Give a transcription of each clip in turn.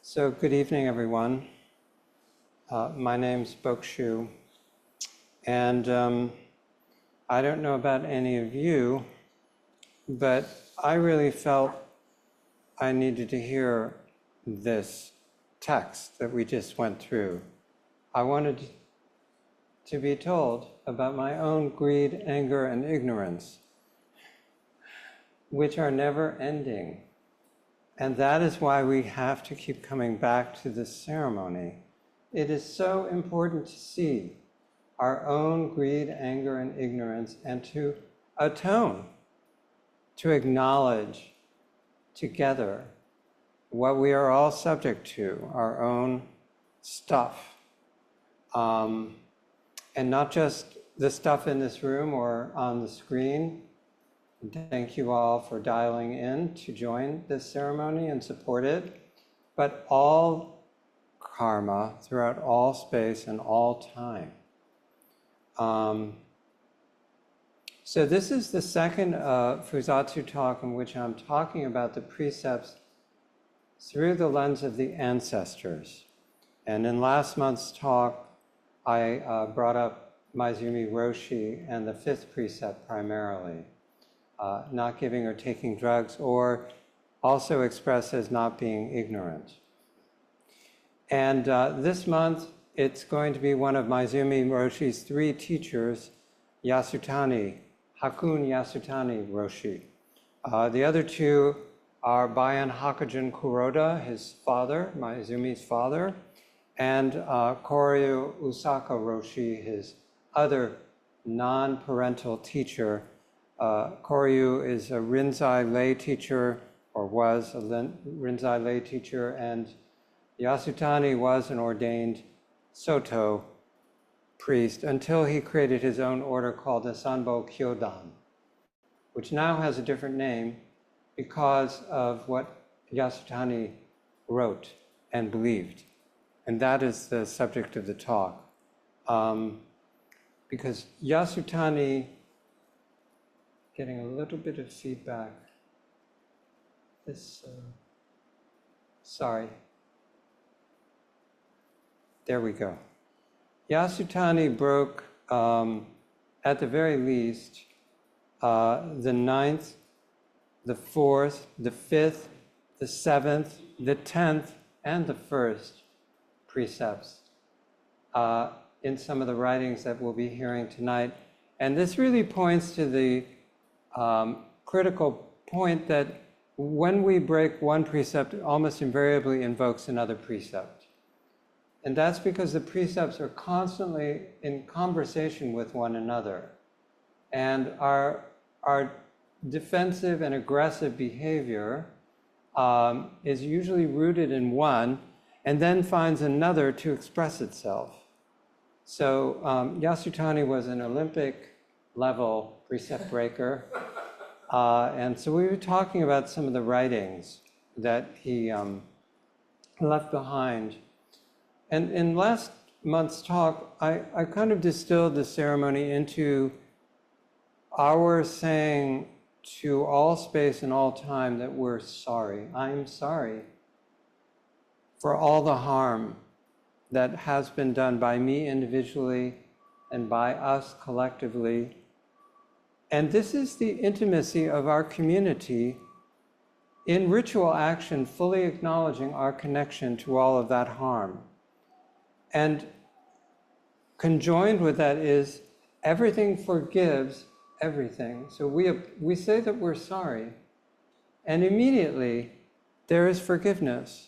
So good evening, everyone. My name's Bokushu, and I don't know about any of you, but I really felt I needed to hear this text that we just went through. I wanted to be told about my own greed, anger, and ignorance, which are never ending. And that is why we have to keep coming back to this ceremony. It is so important to see our own greed, anger, and ignorance and to atone, to acknowledge together what we are all subject to, our own stuff. And not just the stuff in this room or on the screen. Thank you all for dialing in to join this ceremony and support it, but all karma throughout all space and all time. So this is the second Fusatsu talk in which I'm talking about the precepts through the lens of the ancestors. And in last month's talk, I brought up Maizumi Roshi and the fifth precept primarily. Not giving or taking drugs, or also expressed as not being ignorant. And this month, it's going to be one of Maizumi Roshi's three teachers, Hakuun Yasutani Roshi. The other two are Bayan Hakujin Kuroda, his father, Maizumi's father, and Koryu Usaka Roshi, his other non-parental teacher. Koryu is a Rinzai lay teacher, or was a Rinzai lay teacher, and Yasutani was an ordained Soto priest until he created his own order called the Sanbo Kyodan, which now has a different name because of what Yasutani wrote and believed. And that is the subject of the talk. Because Yasutani, getting a little bit of feedback. Sorry. There we go. Yasutani broke, at the very least, the ninth, the fourth, the fifth, the seventh, the 10th, and the first precepts in some of the writings that we'll be hearing tonight. And this really points to the critical point that when we break one precept, it almost invariably invokes another precept. And that's because the precepts are constantly in conversation with one another. And our defensive and aggressive behavior is usually rooted in one and then finds another to express itself. So Yasutani was an Olympic level precept breaker. And so we were talking about some of the writings that he left behind. And in last month's talk, I kind of distilled the ceremony into our saying to all space and all time that we're sorry. I'm sorry for all the harm that has been done by me individually and by us collectively. And this is the intimacy of our community in ritual action, fully acknowledging our connection to all of that harm. And conjoined with that is everything forgives everything. So we say that we're sorry, and immediately there is forgiveness.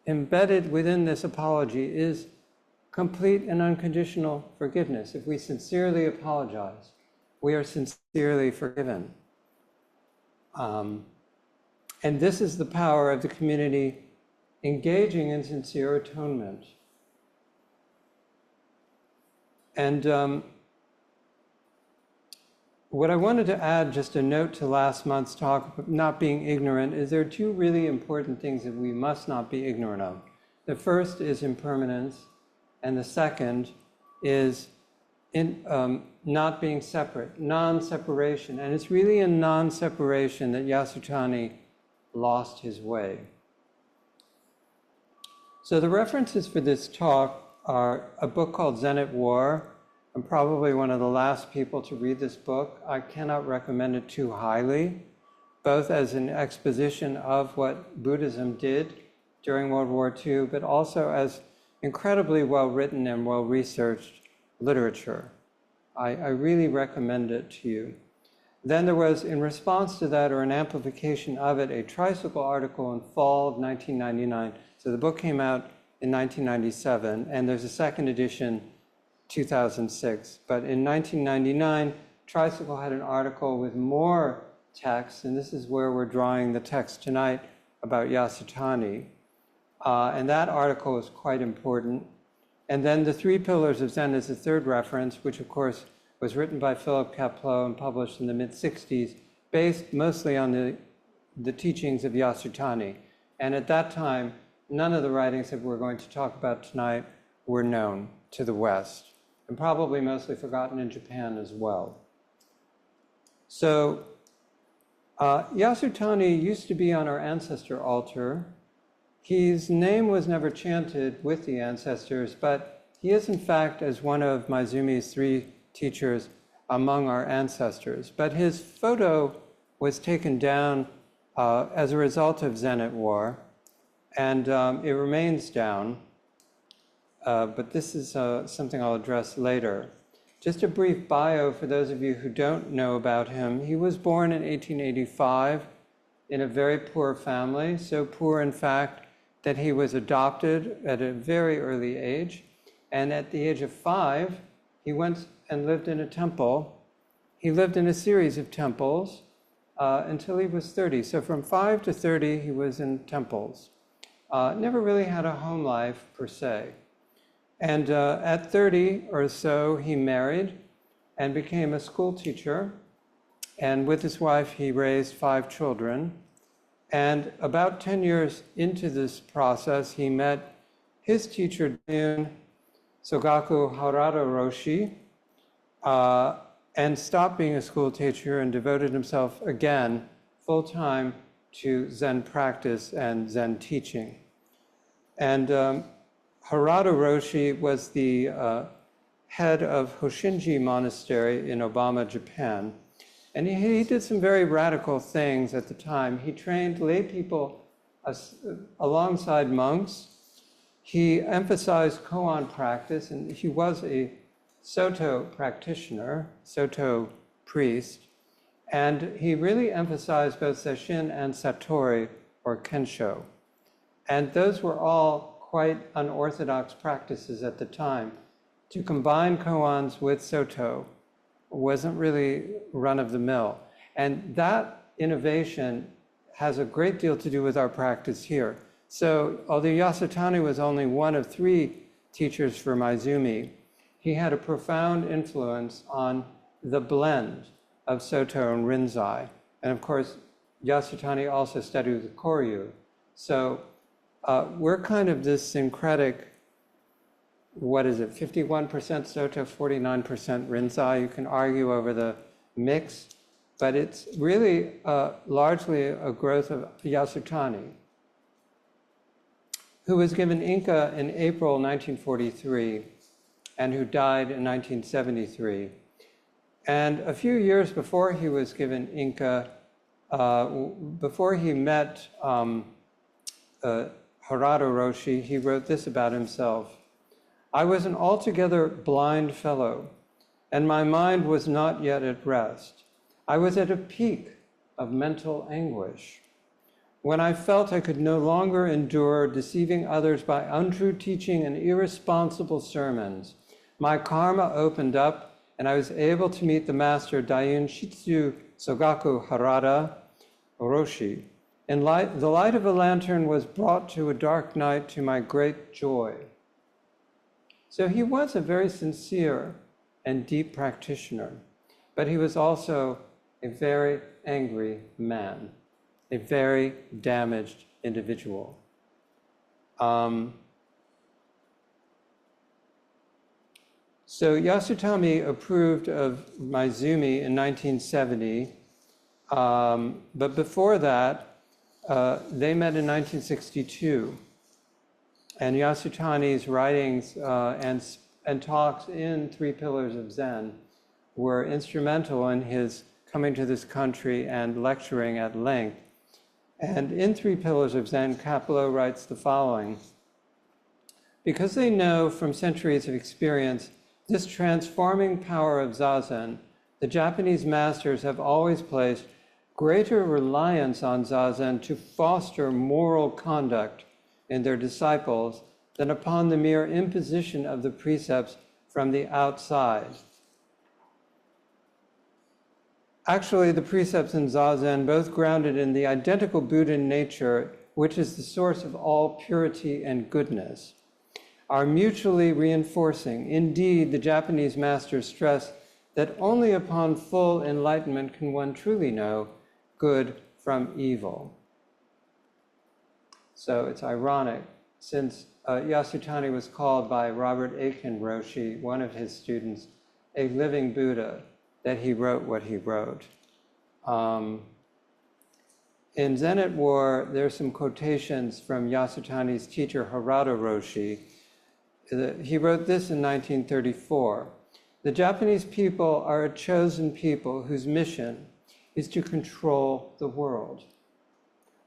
Embedded within this apology is complete and unconditional forgiveness. If we sincerely apologize, we are sincerely forgiven. And this is the power of the community engaging in sincere atonement. And what I wanted to add, just a note to last month's talk, not being ignorant, is there are two really important things that we must not be ignorant of. The first is impermanence, and the second is not being separate, non-separation. And it's really in non-separation that Yasutani lost his way. So the references for this talk are a book called Zen at War. I'm probably one of the last people to read this book. I cannot recommend it too highly, both as an exposition of what Buddhism did during World War II, but also as incredibly well-written and well-researched literature. I really recommend it to you. Then there was, in response to that, or an amplification of it, a tricycle article in fall of 1999. So the book came out in 1997, and there's a second edition, 2006. But in 1999, Tricycle had an article with more text, and this is where we're drawing the text tonight about Yasutani. And that article is quite important. And then the Three Pillars of Zen is the third reference, which of course was written by Philip Kapleau and published in the mid-60s, based mostly on the teachings of Yasutani. And at that time, none of the writings that we're going to talk about tonight were known to the West, and probably mostly forgotten in Japan as well. So Yasutani used to be on our ancestor altar. His name was never chanted with the ancestors, but he is in fact, as one of Maizumi's three teachers, among our ancestors. But his photo was taken down as a result of Zen at War, and it remains down, but this is something I'll address later. Just a brief bio for those of you who don't know about him. He was born in 1885 in a very poor family, so poor in fact that he was adopted at a very early age, and at the age of 5, he went and lived in a temple. He lived in a series of temples until he was 30. So from 5 to 30, he was in temples. Never really had a home life per se. And at 30 or so, he married and became a school teacher. And with his wife, he raised 5 children. And about 10 years into this process, he met his teacher, Sogaku Harada Roshi, and stopped being a school teacher and devoted himself again full-time to Zen practice and Zen teaching. And Harada Roshi was the head of Hoshinji Monastery in Obama, Japan. And he did some very radical things at the time. He trained lay people alongside monks. He emphasized koan practice, and he was a Soto practitioner, Soto priest, and he really emphasized both Sesshin and Satori, or Kensho. And those were all quite unorthodox practices at the time. To combine koans with Soto wasn't really run-of-the-mill. And that innovation has a great deal to do with our practice here. So although Yasutani was only one of 3 teachers for Maizumi, he had a profound influence on the blend of Soto and Rinzai. And of course, Yasutani also studied with Koryu. So we're kind of this syncretic, what is it, 51% Soto, 49% Rinzai. You can argue over the mix, but it's really largely a growth of Yasutani, who was given Inca in April 1943 and who died in 1973. And a few years before he was given Inca, before he met Harada Roshi, he wrote this about himself. I was an altogether blind fellow, and my mind was not yet at rest. I was at a peak of mental anguish. When I felt I could no longer endure deceiving others by untrue teaching and irresponsible sermons, my karma opened up and I was able to meet the master Daiyun Shitsu Sogaku Harada Roshi. And the light of a lantern was brought to a dark night to my great joy. So he was a very sincere and deep practitioner, but he was also a very angry man, a very damaged individual. So Yasutani approved of Maizumi in 1970, but before that, they met in 1962. And Yasutani's writings and talks in Three Pillars of Zen were instrumental in his coming to this country and lecturing at length. And in Three Pillars of Zen, Kapleau writes the following: because they know from centuries of experience this transforming power of zazen, the Japanese masters have always placed greater reliance on zazen to foster moral conduct in their disciples than upon the mere imposition of the precepts from the outside. Actually, the precepts in zazen, both grounded in the identical Buddha nature, which is the source of all purity and goodness, are mutually reinforcing. Indeed, the Japanese masters stress that only upon full enlightenment can one truly know good from evil. So it's ironic, since Yasutani was called by Robert Aiken Roshi, one of his students, a living Buddha, that he wrote what he wrote. In Zen at War, there's some quotations from Yasutani's teacher, Harada Roshi. He wrote this in 1934. The Japanese people are a chosen people whose mission is to control the world.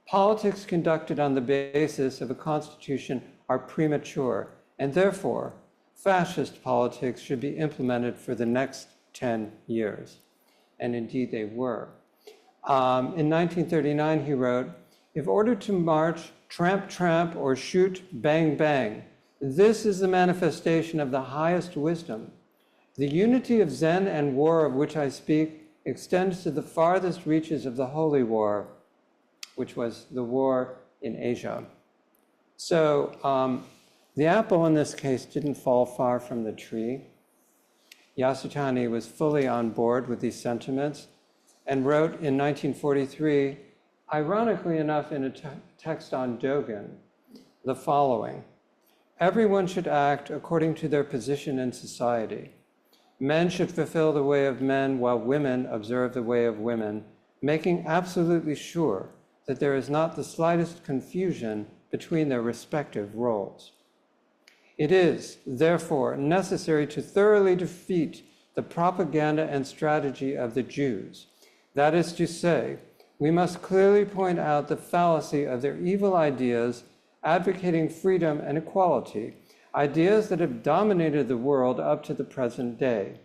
Politics conducted on the basis of a constitution are premature, and therefore, fascist politics should be implemented for the next 10 years. And indeed they were. In 1939, he wrote, if ordered to march, tramp, tramp, or shoot, bang, bang, this is the manifestation of the highest wisdom. The unity of Zen and war of which I speak extends to the farthest reaches of the Holy War, which was the war in Asia. So the apple in this case didn't fall far from the tree. Yasutani was fully on board with these sentiments and wrote in 1943, ironically enough in a text on Dogen, the following: everyone should act according to their position in society. Men should fulfill the way of men while women observe the way of women, making absolutely sure that there is not the slightest confusion between their respective roles. It is, therefore, necessary to thoroughly defeat the propaganda and strategy of the Jews. That is to say, we must clearly point out the fallacy of their evil ideas advocating freedom and equality, ideas that have dominated the world up to the present day.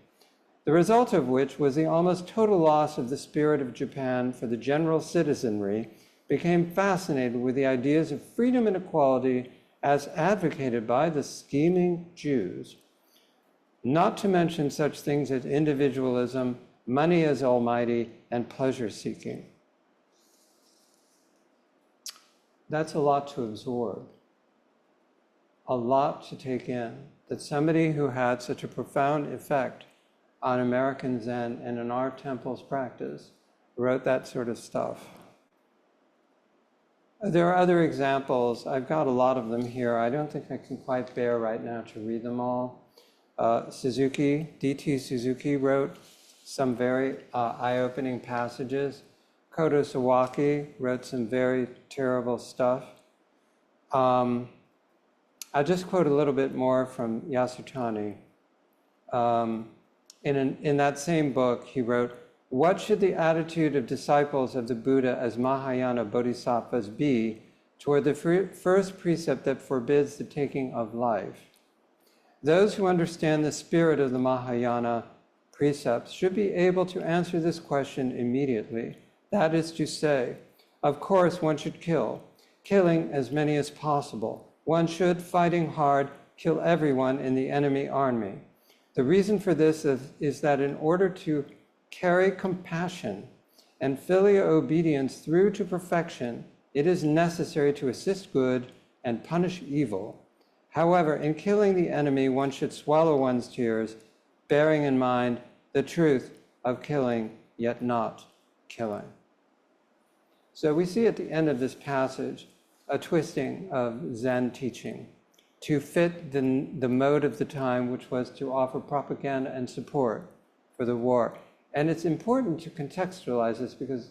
The result of which was the almost total loss of the spirit of Japan, for the general citizenry became fascinated with the ideas of freedom and equality as advocated by the scheming Jews, not to mention such things as individualism, money as almighty, and pleasure-seeking. That's a lot to absorb, a lot to take in, that somebody who had such a profound effect on American Zen and in our temple's practice wrote that sort of stuff. There are other examples. I've got a lot of them here. I don't think I can quite bear right now to read them all. Suzuki, D.T. Suzuki wrote some very eye-opening passages. Kodo Sawaki wrote some very terrible stuff. I'll just quote a little bit more from Yasutani. In that same book, he wrote, what should the attitude of disciples of the Buddha as Mahayana bodhisattvas be toward the first precept that forbids the taking of life? Those who understand the spirit of the Mahayana precepts should be able to answer this question immediately. That is to say, of course, one should kill, killing as many as possible. One should, fighting hard, kill everyone in the enemy army. The reason for this is that in order to carry compassion and filial obedience through to perfection, it is necessary to assist good and punish evil. However, in killing the enemy, one should swallow one's tears, bearing in mind the truth of killing yet not killing. So we see at the end of this passage a twisting of Zen teaching to fit the mode of the time, which was to offer propaganda and support for the war. And it's important to contextualize this because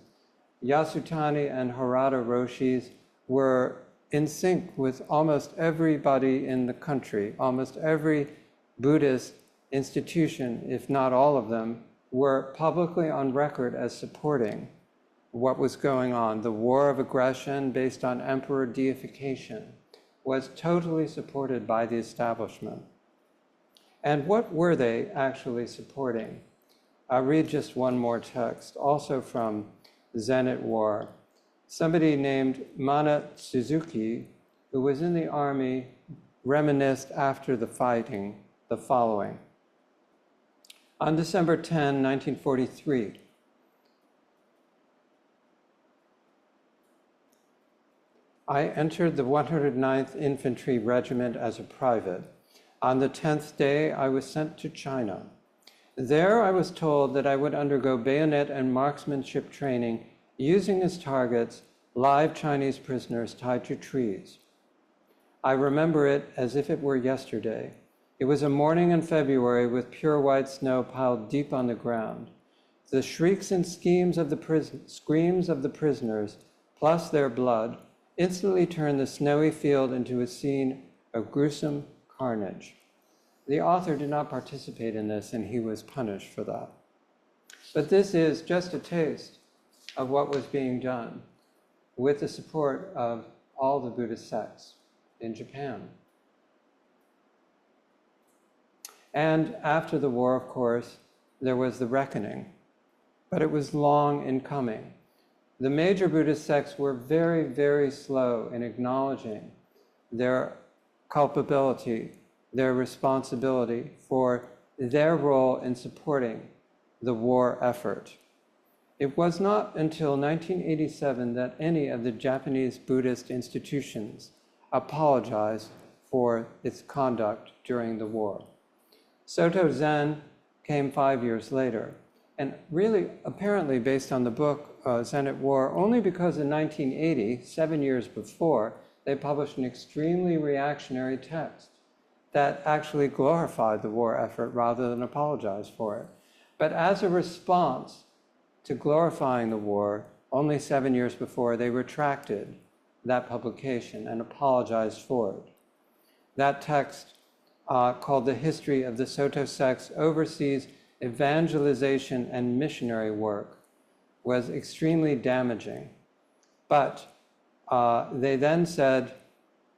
Yasutani and Harada Roshis were in sync with almost everybody in the country. Almost every Buddhist institution, if not all of them, were publicly on record as supporting what was going on. The war of aggression based on emperor deification was totally supported by the establishment. And what were they actually supporting? I'll read just one more text, also from Zen at War. Somebody named Mana Suzuki, who was in the army, reminisced after the fighting the following. On December 10, 1943, I entered the 109th Infantry Regiment as a private. On the 10th day, I was sent to China. There, I was told that I would undergo bayonet and marksmanship training using as targets live Chinese prisoners tied to trees. I remember it as if it were yesterday. It was a morning in February with pure white snow piled deep on the ground. The shrieks and screams of the prisoners, plus their blood, instantly turned the snowy field into a scene of gruesome carnage. The author did not participate in this, and he was punished for that. But this is just a taste of what was being done with the support of all the Buddhist sects in Japan. And after the war, of course, there was the reckoning, but it was long in coming. The major Buddhist sects were very, very slow in acknowledging their culpability, their responsibility for their role in supporting the war effort. It was not until 1987 that any of the Japanese Buddhist institutions apologized for its conduct during the war. Soto Zen came 5 years later, and really, apparently based on the book Zen at War, only because in 1980, 7 years before, they published an extremely reactionary text that actually glorified the war effort rather than apologize for it. But as a response to glorifying the war, only 7 years before, they retracted that publication and apologized for it. That text, called The History of the Soto Sect's Overseas Evangelization and Missionary Work, was extremely damaging. But they then said,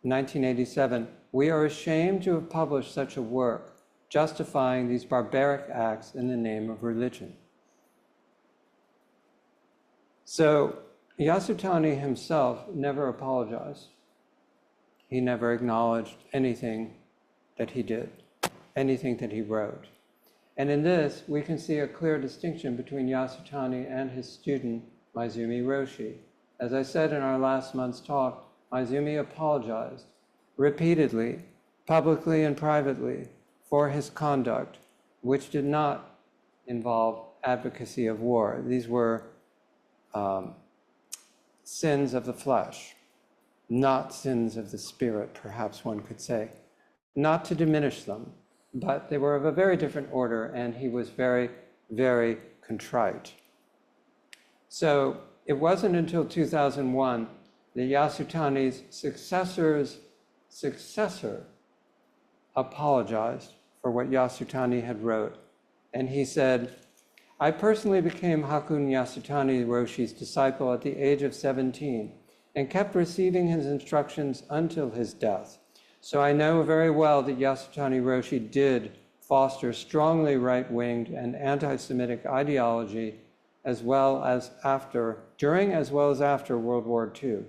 1987, "We are ashamed to have published such a work, justifying these barbaric acts in the name of religion." So Yasutani himself never apologized. He never acknowledged anything that he did, anything that he wrote. And in this, we can see a clear distinction between Yasutani and his student, Maezumi Roshi. As I said in our last month's talk, Maezumi apologized repeatedly, publicly and privately, for his conduct, which did not involve advocacy of war. These were sins of the flesh, not sins of the spirit, perhaps one could say. Not to diminish them, but they were of a very different order, and he was very, very contrite. So it wasn't until 2001 that Yasutani's successor apologized for what Yasutani had wrote. And he said, "I personally became Hakuun Yasutani Roshi's disciple at the age of 17 and kept receiving his instructions until his death. So I know very well that Yasutani Roshi did foster strongly right-winged and anti-Semitic ideology during as well as after World War II,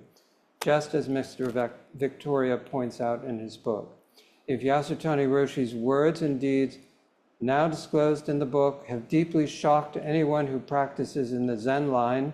just as Mr. Victoria points out in his book. If Yasutani Roshi's words and deeds now disclosed in the book have deeply shocked anyone who practices in the Zen line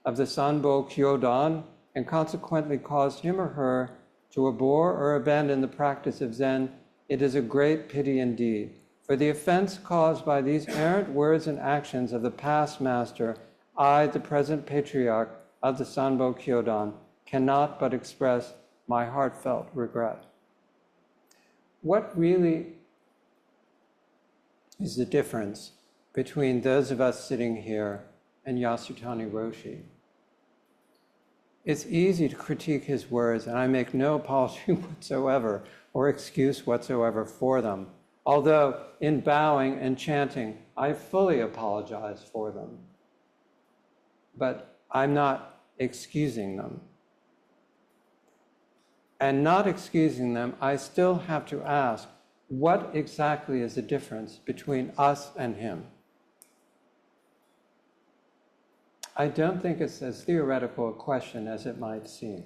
of the Sanbo Kyodan and consequently caused him or her to abhor or abandon the practice of Zen, it is a great pity indeed. For the offense caused by these errant words and actions of the past master, I, the present patriarch of the Sanbo Kyodan, cannot but express my heartfelt regret." What really is the difference between those of us sitting here and Yasutani Roshi? It's easy to critique his words, and I make no apology whatsoever or excuse whatsoever for them. Although in bowing and chanting, I fully apologize for them. But I'm not excusing them. And not excusing them, I still have to ask, what exactly is the difference between us and him? I don't think it's as theoretical a question as it might seem.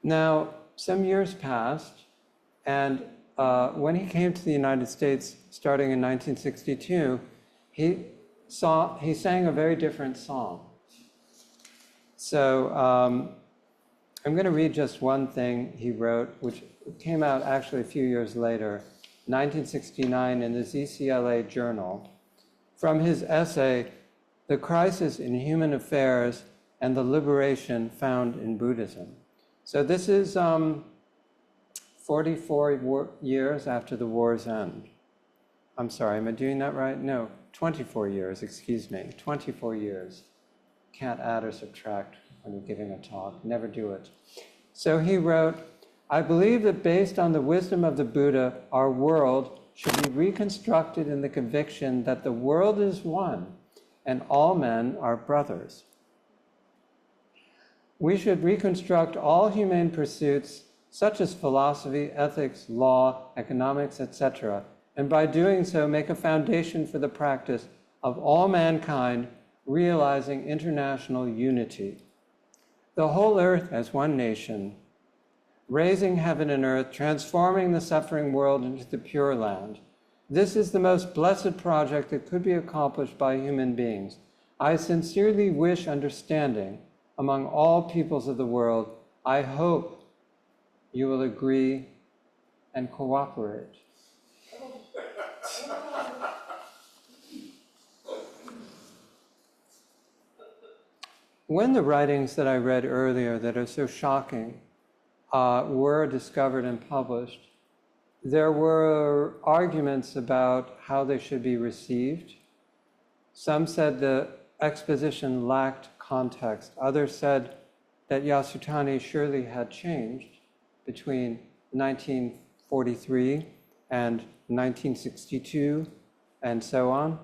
Now, some years passed, and when he came to the United States, starting in 1962, he sang a very different song. So I'm going to read just one thing he wrote, which came out actually a few years later, 1969, in the ZCLA Journal, from his essay, The Crisis in Human Affairs and the Liberation Found in Buddhism. So this is 44 years after the war's end. I'm sorry, am I doing that right? No, 24 years, excuse me, 24 years. Can't add or subtract when you're giving a talk, never do it. So he wrote, I believe that based on the wisdom of the Buddha, our world should be reconstructed in the conviction that the world is one and all men are brothers. We should reconstruct all humane pursuits such as philosophy, ethics, law, economics, etc., and by doing so make a foundation for the practice of all mankind realizing international unity. The whole earth as one nation, raising heaven and earth, transforming the suffering world into the pure land. This is the most blessed project that could be accomplished by human beings. I sincerely wish understanding among all peoples of the world. I hope you will agree and cooperate. When the writings that I read earlier that are so shocking were discovered and published, there were arguments about how they should be received. Some said the exposition lacked context. Others said that Yasutani surely had changed between 1943 and 1962 and so on.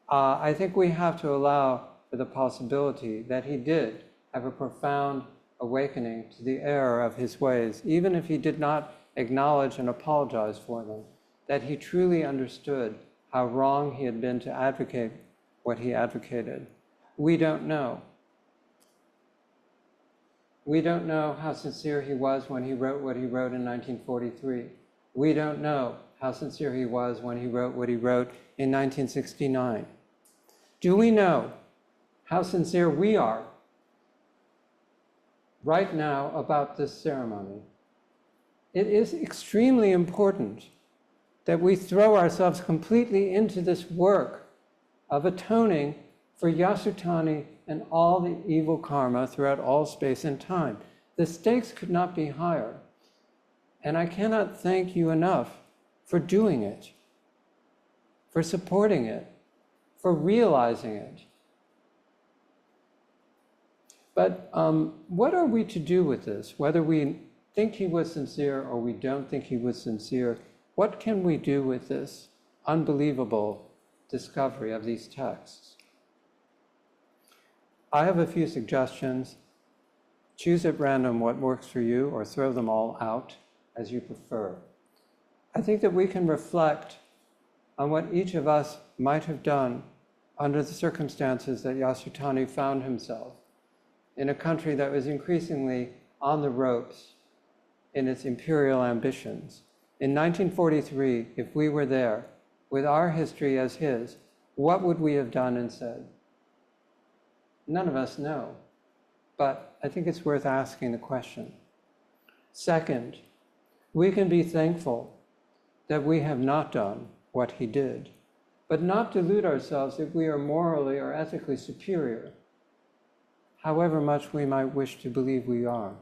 I think we have to allow for the possibility that he did have a profound awakening to the error of his ways, even if he did not acknowledge and apologize for them, that he truly understood how wrong he had been to advocate what he advocated. We don't know. We don't know how sincere he was when he wrote what he wrote in 1943. We don't know how sincere he was when he wrote what he wrote in 1969. Do we know how sincere we are right now about this ceremony? It is extremely important that we throw ourselves completely into this work of atoning for Yasutani and all the evil karma throughout all space and time. The stakes could not be higher. And I cannot thank you enough for doing it, for supporting it, for realizing it. But what are we to do with this? Whether we think he was sincere or we don't think he was sincere, what can we do with this unbelievable discovery of these texts? I have a few suggestions. Choose at random what works for you or throw them all out as you prefer. I think that we can reflect on what each of us might have done under the circumstances that Yasutani found himself in a country that was increasingly on the ropes in its imperial ambitions. In 1943, if we were there, with our history as his, what would we have done and said? None of us know, but I think it's worth asking the question. Second, we can be thankful that we have not done what he did, but not delude ourselves if we are morally or ethically superior, however much we might wish to believe we are.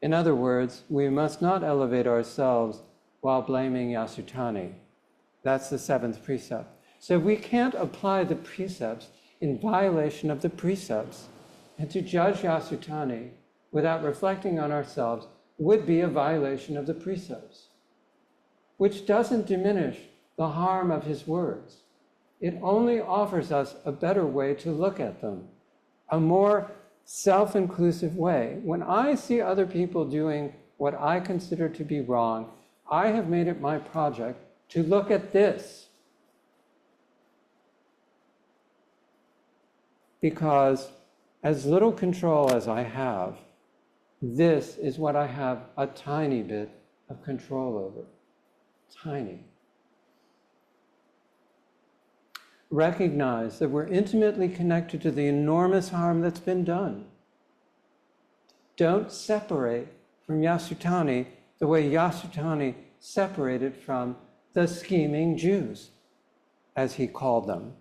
In other words, we must not elevate ourselves while blaming Yasutani. That's the seventh precept. So we can't apply the precepts in violation of the precepts. And to judge Yasutani without reflecting on ourselves would be a violation of the precepts, which doesn't diminish the harm of his words. It only offers us a better way to look at them, a more self-inclusive way. When I see other people doing what I consider to be wrong, I have made it my project to look at this. Because as little control as I have, this is what I have a tiny bit of control over. Tiny. Recognize that we're intimately connected to the enormous harm that's been done. Don't separate from Yasutani the way Yasutani separated from the scheming Jews, as he called them.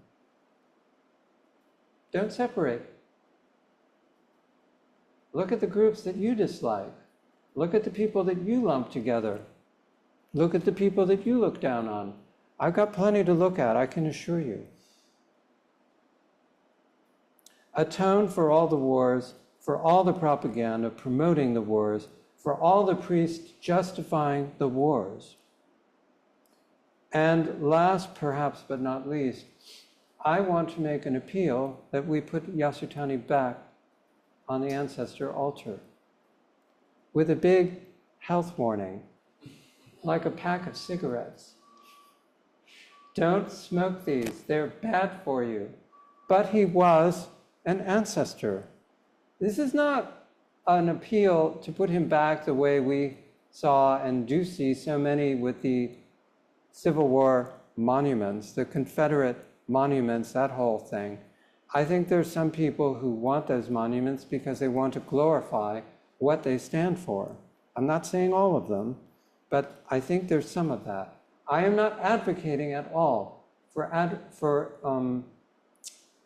Don't separate. Look at the groups that you dislike. Look at the people that you lump together. Look at the people that you look down on. I've got plenty to look at, I can assure you. Atone for all the wars, for all the propaganda promoting the wars, for all the priests justifying the wars. And last, perhaps but not least, I want to make an appeal that we put Yasutani back on the ancestor altar with a big health warning, like a pack of cigarettes. Don't smoke these, they're bad for you. But he was an ancestor. This is not an appeal to put him back the way we saw and do see so many with the Civil War monuments, the Confederate monuments, that whole thing. I think there's some people who want those monuments because they want to glorify what they stand for. I'm not saying all of them, but I think there's some of that. I am not advocating at all for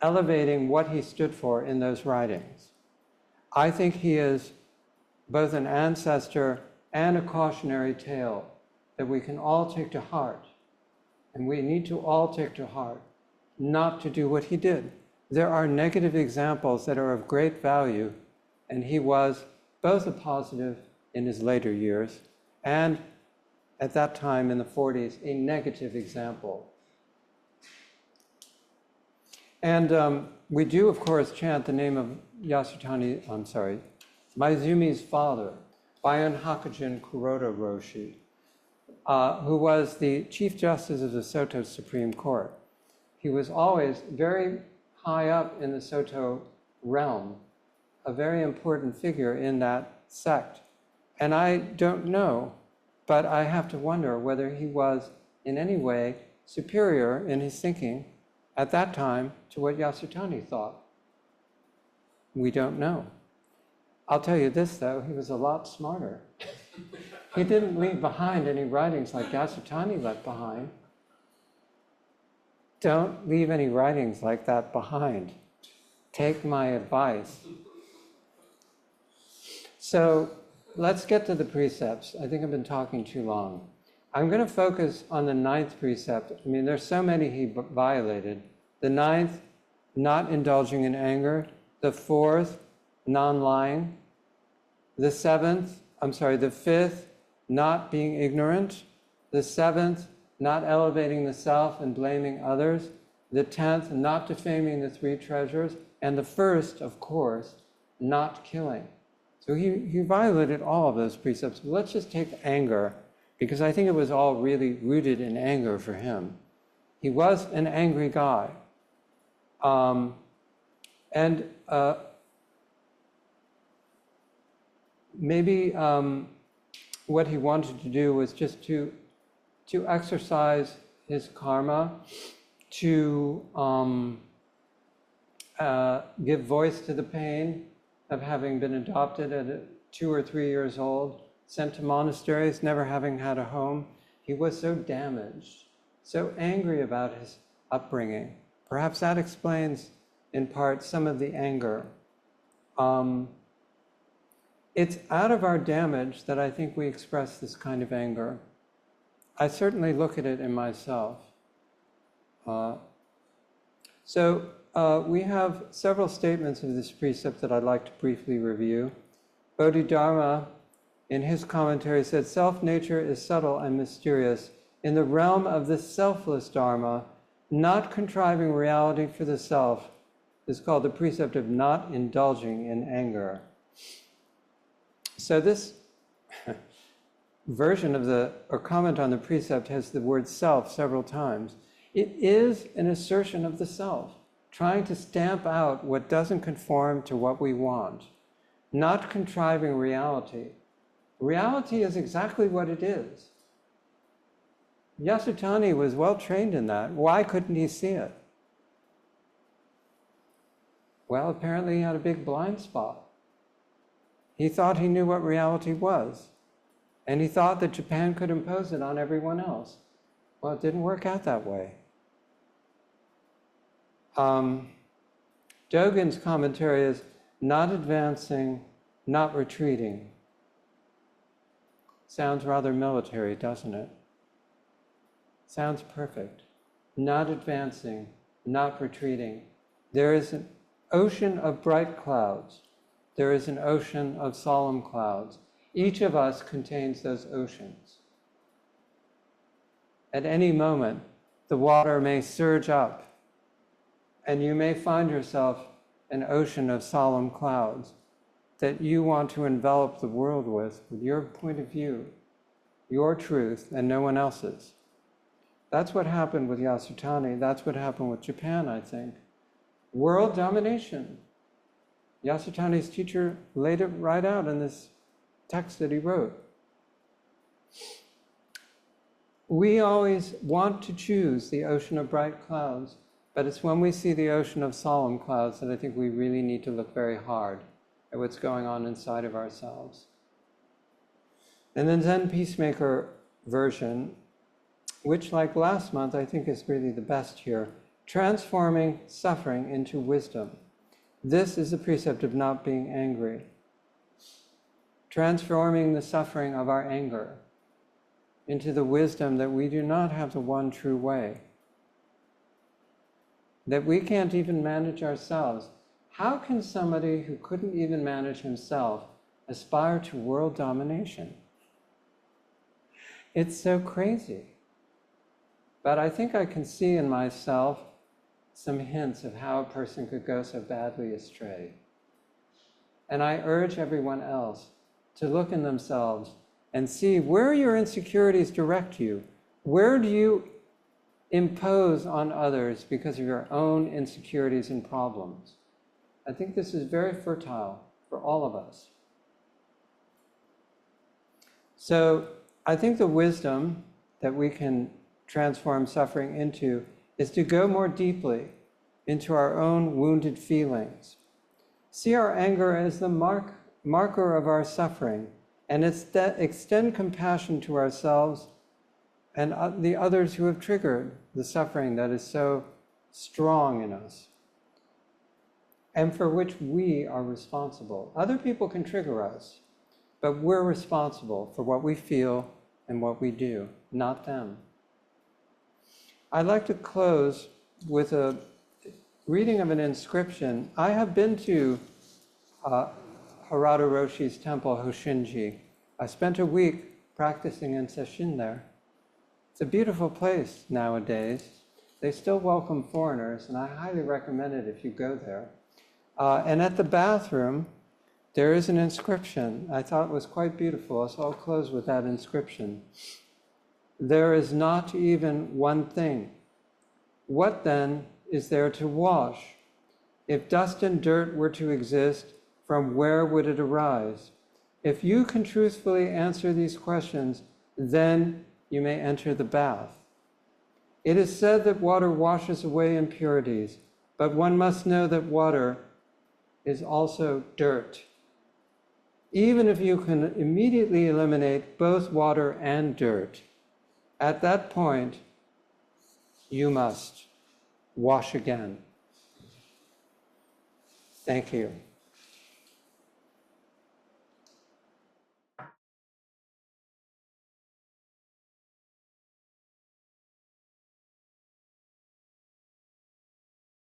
elevating what he stood for in those writings. I think he is both an ancestor and a cautionary tale that we can all take to heart. And we need to all take to heart not to do what he did. There are negative examples that are of great value, and he was both a positive in his later years and at that time in the 40s, a negative example. And we do, of course, chant the name of Maizumi's father, Bayan Hakuun Yasutani Roshi, who was the Chief Justice of the Soto Supreme Court. He was always very high up in the Soto realm, a very important figure in that sect. And I don't know, but I have to wonder whether he was in any way superior in his thinking at that time to what Yasutani thought. We don't know. I'll tell you this, though, he was a lot smarter. He didn't leave behind any writings like Yasutani left behind. Don't leave any writings like that behind. Take my advice. So let's get to the precepts. I think I've been talking too long. I'm going to focus on the ninth precept. I mean, there's so many he violated. The ninth, not indulging in anger. The fourth, non-lying. The fifth, not being ignorant. The seventh, not elevating the self and blaming others. The 10th, not defaming the three treasures. And the first, of course, not killing. So he violated all of those precepts. But let's just take anger, because I think it was all really rooted in anger for him. He was an angry guy. Maybe what he wanted to do was just to exercise his karma, to give voice to the pain of having been adopted at 2 or 3 years old, sent to monasteries, never having had a home. He was so damaged, so angry about his upbringing. Perhaps that explains, in part, some of the anger. It's out of our damage that I think we express this kind of anger. I certainly look at it in myself. We have several statements of this precept that I'd like to briefly review. Bodhidharma, in his commentary, said, self-nature is subtle and mysterious. In the realm of the selfless Dharma, not contriving reality for the self is called the precept of not indulging in anger. So this version of or comment on the precept has the word self several times. It is an assertion of the self, trying to stamp out what doesn't conform to what we want, not contriving reality. Reality is exactly what it is. Yasutani was well trained in that. Why couldn't he see it? Well, apparently he had a big blind spot. He thought he knew what reality was, and he thought that Japan could impose it on everyone else. Well, it didn't work out that way. Dogen's commentary is not advancing, not retreating. Sounds rather military, doesn't it? Sounds perfect. Not advancing, not retreating. There is an ocean of bright clouds. There is an ocean of solemn clouds. Each of us contains those oceans. At any moment, the water may surge up, and you may find yourself an ocean of solemn clouds that you want to envelop the world with your point of view, your truth, and no one else's. That's what happened with Yasutani. That's what happened with Japan, I think. World domination. Yasutani's teacher laid it right out in this text that he wrote. We always want to choose the ocean of bright clouds, but it's when we see the ocean of solemn clouds that I think we really need to look very hard at what's going on inside of ourselves. And then Zen Peacemaker version, which like last month I think is really the best here, transforming suffering into wisdom. This is the precept of not being angry. Transforming the suffering of our anger into the wisdom that we do not have the one true way, that we can't even manage ourselves. How can somebody who couldn't even manage himself aspire to world domination? It's so crazy. But I think I can see in myself some hints of how a person could go so badly astray. And I urge everyone else to look in themselves and see where your insecurities direct you. Where do you impose on others because of your own insecurities and problems? I think this is very fertile for all of us. So I think the wisdom that we can transform suffering into is to go more deeply into our own wounded feelings. See our anger as the marker of our suffering, and extend compassion to ourselves and the others who have triggered the suffering that is so strong in us, and for which we are responsible. Other people can trigger us, but we're responsible for what we feel and what we do, not them. I'd like to close with a reading of an inscription. I have been to Harada Roshi's temple, Hoshinji. I spent a week practicing in sesshin there. It's a beautiful place nowadays. They still welcome foreigners, and I highly recommend it if you go there. And at the bathroom, there is an inscription. I thought it was quite beautiful, so I'll close with that inscription. There is not even one thing. What then is there to wash? If dust and dirt were to exist, from where would it arise? If you can truthfully answer these questions, then you may enter the bath. It is said that water washes away impurities, but one must know that water is also dirt. Even if you can immediately eliminate both water and dirt, at that point, you must wash again. Thank you.